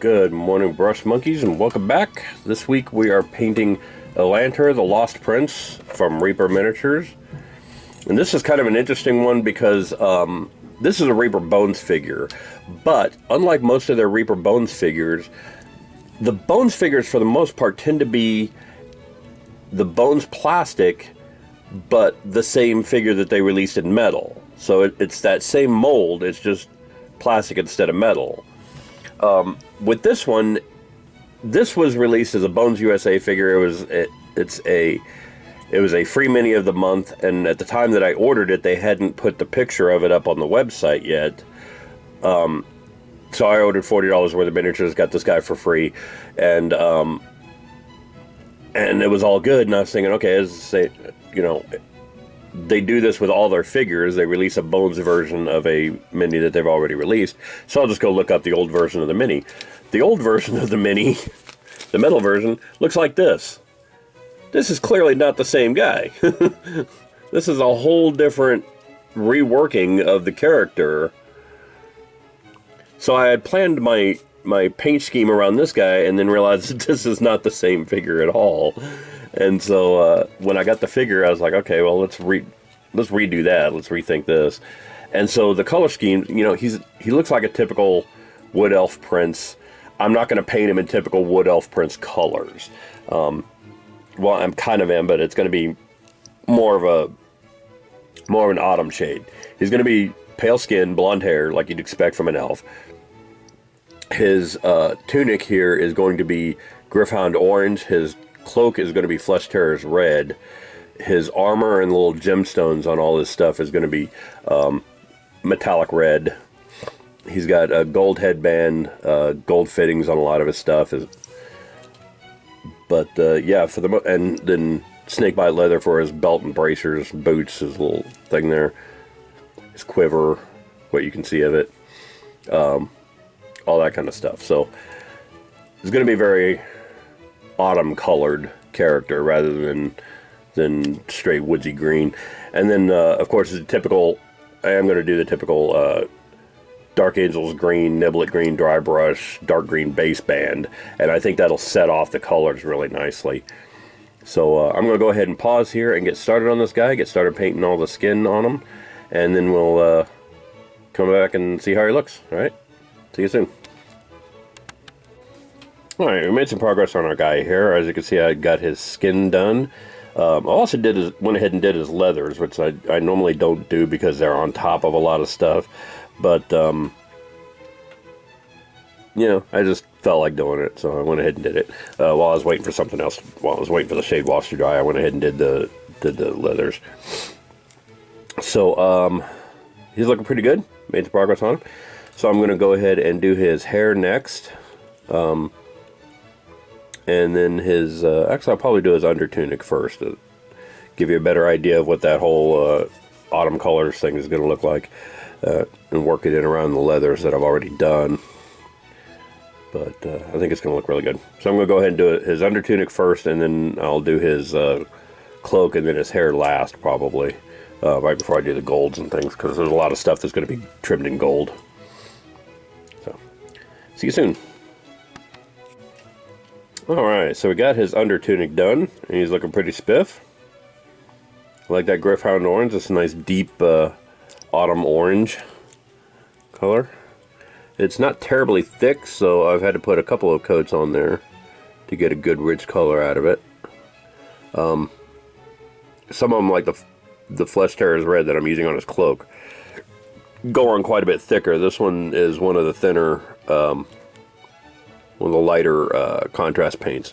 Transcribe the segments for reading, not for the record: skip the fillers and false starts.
Good morning, brush monkeys, and welcome back. This week we are painting Elanter, the Lost Prince from Reaper Miniatures. And this is kind of an interesting one because this is a Reaper Bones figure. But unlike most of their Reaper Bones figures, the Bones figures for the most part tend to be the Bones plastic, but the same figure that they released in metal. So it's that same mold, it's just plastic instead of metal. With this one, this was released as a Bones USA figure. It was a free mini of the month, and at the time that I ordered it, they hadn't put the picture of it up on the website yet. So I ordered $40 worth of miniatures, got this guy for free, and it was all good. And I was thinking, okay, they do this with all their figures. They release a Bones version of a mini that they've already released. So I'll just go look up the old version of the mini. The old version of the mini, the metal version, looks like this. This is clearly not the same guy. This is a whole different reworking of the character. So I had planned my paint scheme around this guy and then realized that this is not the same figure at all. And so when I got the figure, I was like, okay, well, let's redo that. Let's rethink this. And so the color scheme, he looks like a typical Wood Elf Prince. I'm not going to paint him in typical Wood Elf Prince colors. Well, I'm kind of am, but it's going to be more of an autumn shade. He's going to be pale skin, blonde hair, like you'd expect from an elf. His tunic here is going to be Griffhound orange. His cloak is going to be Flesh Terror's red. His armor and little gemstones on all his stuff is going to be metallic red. He's got a gold headband, gold fittings on a lot of his stuff. Yeah, and then snakebite leather for his belt and bracers, boots, his little thing there, his quiver, what you can see of it, all that kind of stuff. So it's going to be a very autumn colored character rather than straight woodsy green. And then of course I am going to do the typical Dark Angels green, Niblet green dry brush, dark green base band, and I think that'll set off the colors really nicely. So I'm going to go ahead and pause here and get started on this guy, get started painting all the skin on him, and then we'll come back and see how he looks. Alright, see you soon. Alright, we made some progress on our guy here. As you can see, I got his skin done. I also went ahead and did his leathers, which I normally don't do because they're on top of a lot of stuff. But, I just felt like doing it, so I went ahead and did it. While I was waiting for something else, while I was waiting for the shade wash to dry, I went ahead and did the leathers. So, he's looking pretty good. Made some progress on him. So I'm going to go ahead and do his hair next. And then actually I'll probably do his under tunic first to give you a better idea of what that whole autumn colors thing is going to look like. And work it in around the leathers that I've already done. But I think it's going to look really good. So I'm going to go ahead and do his under tunic first, and then I'll do his cloak and then his hair last, probably. Right before I do the golds and things, because there's a lot of stuff that's going to be trimmed in gold. So, see you soon. Alright, so we got his under tunic done, and he's looking pretty spiff. I like that Griffhound orange. It's a nice deep autumn orange color. It's not terribly thick, so I've had to put a couple of coats on there to get a good rich color out of it. Some of them, like the Flesh Terror's red that I'm using on his cloak, go on quite a bit thicker. This one is one of the thinner, one of the lighter contrast paints.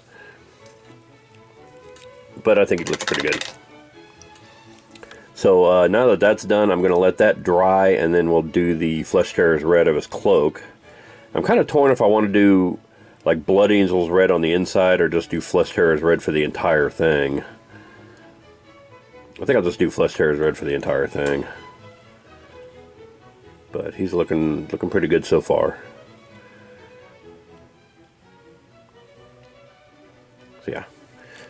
But I think it looks pretty good. So now that that's done, I'm going to let that dry, and then we'll do the Flesh Terror's red of his cloak. I'm kind of torn if I want to do like Blood Angel's red on the inside or just do Flesh Terror's red for the entire thing. I think I'll just do Flesh Terror's red for the entire thing. But he's looking pretty good so far. So yeah.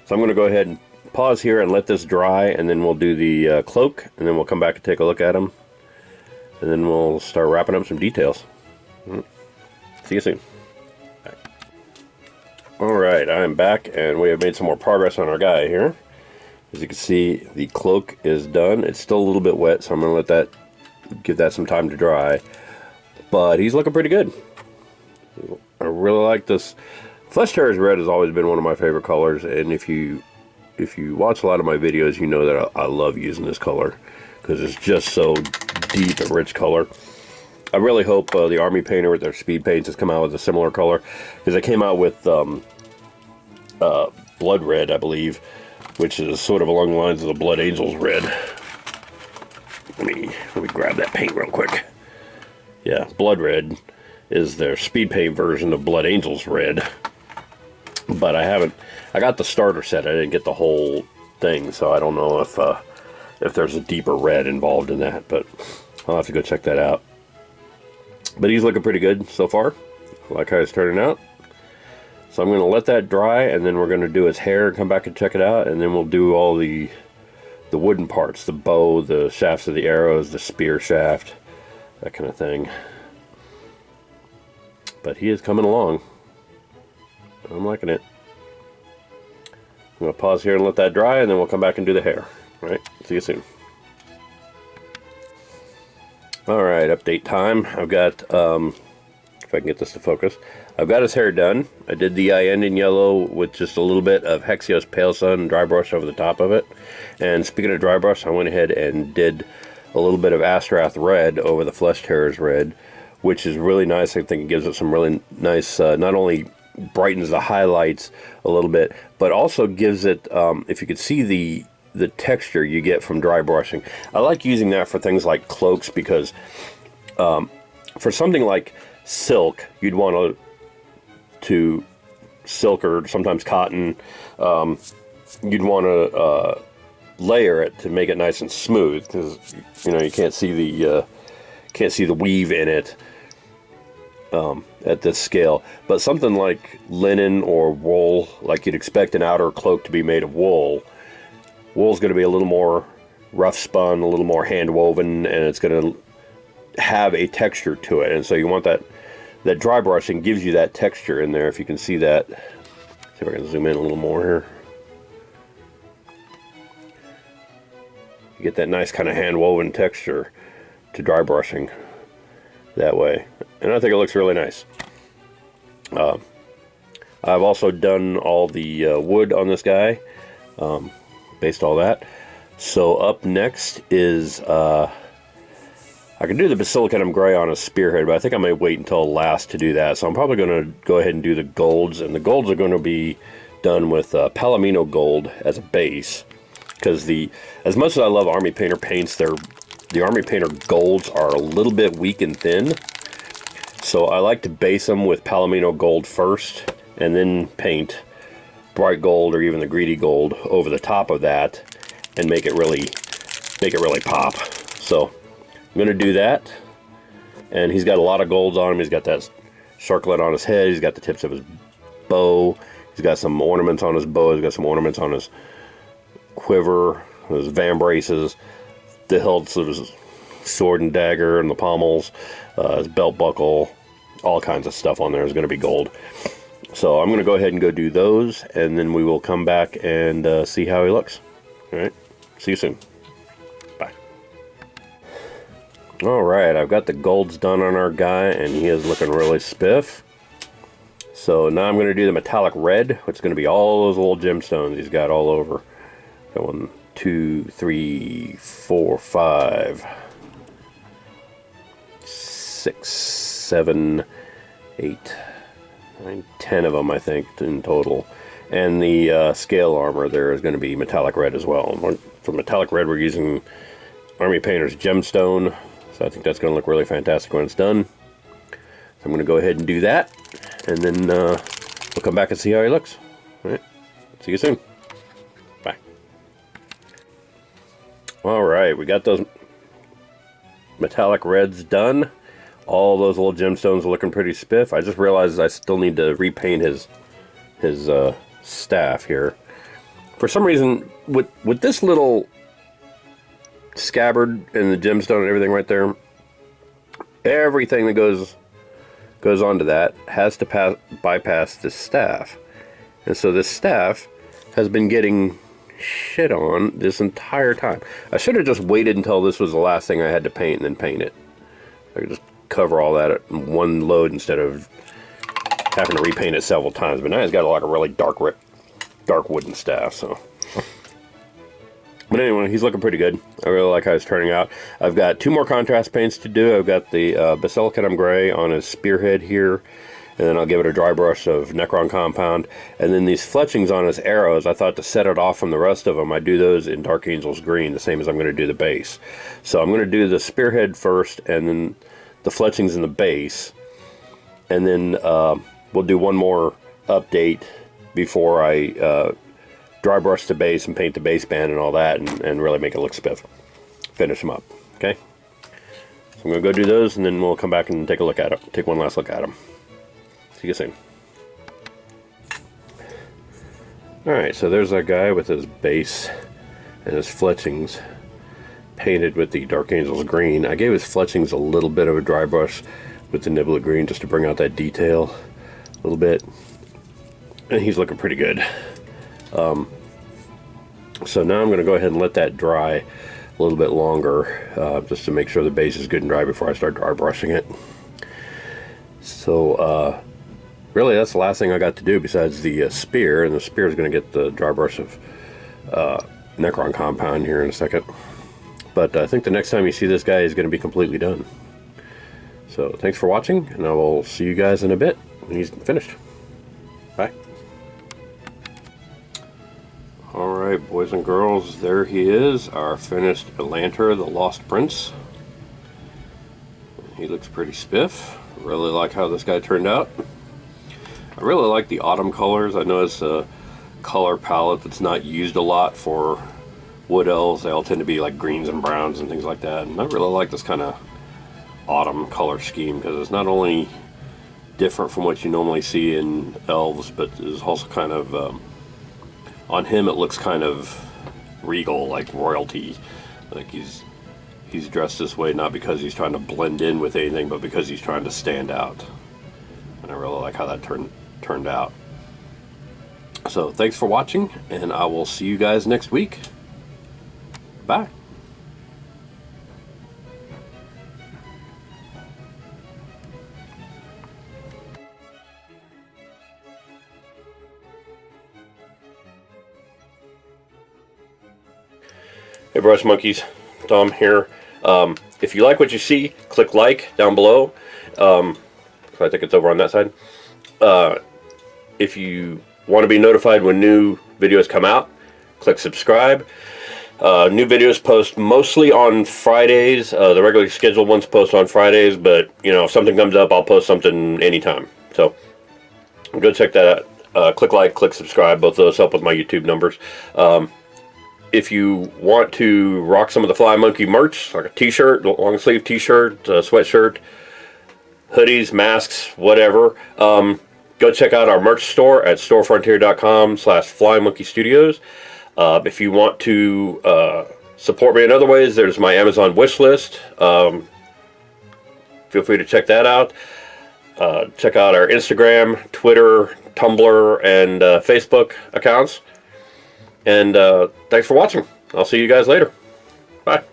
So I'm going to go ahead and pause here and let this dry, and then we'll do the cloak, and then we'll come back and take a look at him, and then we'll start wrapping up some details. See you soon. Bye. Alright, I'm back and we have made some more progress on our guy here. As you can see, the cloak is done. It's still a little bit wet, so I'm going to give that some time to dry. But he's looking pretty good. I really like this. Flesh Terrier's Red has always been one of my favorite colors, and if you watch a lot of my videos, you know that I love using this color because it's just so deep and rich color. I really hope the Army Painter with their speed paints has come out with a similar color, because they came out with Blood Red, I believe, which is sort of along the lines of the Blood Angels Red. Let me grab that paint real quick. Yeah, Blood Red is their speed paint version of Blood Angels Red. But I got the starter set. I didn't get the whole thing, so I don't know if there's a deeper red involved in that, but I'll have to go check that out. But he's looking pretty good so far. I like how he's turning out. So I'm going to let that dry, and then we're going to do his hair and come back and check it out, and then we'll do all the wooden parts, the bow, the shafts of the arrows, the spear shaft, that kind of thing. But he is coming along. I'm liking it. I'm going to pause here and let that dry, and then we'll come back and do the hair. All right, see you soon. Alright, update time. I've got, if I can get this to focus, I've got his hair done. I did the end in yellow with just a little bit of Hexios Pale Sun dry brush over the top of it. And speaking of dry brush, I went ahead and did a little bit of Astrath Red over the Flesh Terrier's Red, which is really nice. I think it gives it some really nice, not only brightens the highlights a little bit, but also gives it, if you could see the texture you get from dry brushing. I like using that for things like cloaks, because for something like silk, you'd want to silk, or sometimes cotton, you'd want to layer it to make it nice and smooth, because you can't see the weave in it at this scale. But something like linen or wool, like you'd expect an outer cloak to be made of wool, wool's going to be a little more rough spun, a little more hand woven, and it's going to have a texture to it. And so you want that dry brushing gives you that texture in there. If you can see that, see if I can zoom in a little more here. You get that nice kind of hand woven texture to dry brushing that way, and I think it looks really nice. I've also done all the wood on this guy. Based all that. So up next is I can do the Basilicum Gray on a spearhead, but I think I may wait until last to do that. So I'm probably going to go ahead and do the golds, and the golds are going to be done with Palomino Gold as a base, because as much as I love Army Painter paints, the Army Painter golds are a little bit weak and thin. So I like to base them with Palomino Gold first, and then paint bright gold or even the greedy gold over the top of that, and make it really pop. So I'm going to do that. And he's got a lot of golds on him. He's got that circlet on his head. He's got the tips of his bow. He's got some ornaments on his bow. He's got some ornaments on his quiver, his vambraces, the hilts of his sword and dagger, and the pommels, his belt buckle, all kinds of stuff on there is going to be gold. So I'm going to go ahead and go do those, and then we will come back and see how he looks. All right, see you soon. Bye. All right, I've got the golds done on our guy, and he is looking really spiff. So now I'm going to do the metallic red, which is going to be all those little gemstones he's got all over. Got 1, 2, 3, 4, 5, 6, 7, 8, 9, 10 of them, I think, in total. And the scale armor there is going to be metallic red as well. For metallic red, we're using Army Painter's gemstone, so I think that's going to look really fantastic when it's done. So I'm going to go ahead and do that, and then we'll come back and see how he looks. All right, see you soon. Bye. All right, we got those metallic reds done. All those little gemstones are looking pretty spiff. I just realized I still need to repaint his staff here. For some reason, with this little scabbard and the gemstone and everything right there, everything that goes onto that has to bypass this staff. And so this staff has been getting shit on this entire time. I should have just waited until this was the last thing I had to paint and then paint it. I could just cover all that in one load instead of having to repaint it several times. But now it's got like a really dark wooden staff. So, but anyway, he's looking pretty good. I really like how it's turning out. I've got 2 more contrast paints to do. I've got the Basilicum Gray on his spearhead here. And then I'll give it a dry brush of Necron Compound. And then these fletchings on his arrows, I thought to set it off from the rest of them, I do those in Dark Angel's Green, the same as I'm going to do the base. So I'm going to do the spearhead first, and then the fletchings in the base. And then we'll do one more update before I dry brush the base and paint the base band and all that, and really make it look spiff. Finish them up, okay? So I'm going to go do those, and then we'll come back and take a look at them. Take one last look at them. See you soon. Alright, so there's that guy with his base and his fletchings painted with the Dark Angel's Green. I gave his fletchings a little bit of a dry brush with the Niblet Green just to bring out that detail a little bit. And he's looking pretty good. So now I'm going to go ahead and let that dry a little bit longer just to make sure the base is good and dry before I start dry brushing it. So, really, that's the last thing I got to do besides the spear, and the spear is going to get the dry brush of Necron Compound here in a second. But I think the next time you see this guy, he's going to be completely done. So thanks for watching, and I will see you guys in a bit when he's finished. Bye. Alright, boys and girls, there he is, our finished Elanter, the Lost Prince. He looks pretty spiff. Really like how this guy turned out. I really like the autumn colors. I know it's a color palette that's not used a lot for wood elves. They all tend to be like greens and browns and things like that. And I really like this kind of autumn color scheme because it's not only different from what you normally see in elves, but it's also kind of, on him it looks kind of regal, like royalty. Like he's dressed this way not because he's trying to blend in with anything, but because he's trying to stand out. And I really like how that turned out. So thanks for watching, and I will see you guys next week. Bye. Hey brush monkeys, Tom here. If you like what you see, click like down below. I think it's over on that side. If you want to be notified when new videos come out, click subscribe. New videos post mostly on Fridays. The regularly scheduled ones post on Fridays, but you know, if something comes up, I'll post something anytime. So go check that out. Click like, click subscribe. Both of those help with my YouTube numbers. If you want to rock some of the Fly Monkey merch, like a t-shirt, long sleeve t-shirt, sweatshirt, hoodies, masks, whatever, go check out our merch store at storefrontier.com/FlyMonkeyStudios. If you want to support me in other ways, there's my Amazon wish list. Feel free to check that out. Check out our Instagram, Twitter, Tumblr, and Facebook accounts. And thanks for watching. I'll see you guys later. Bye.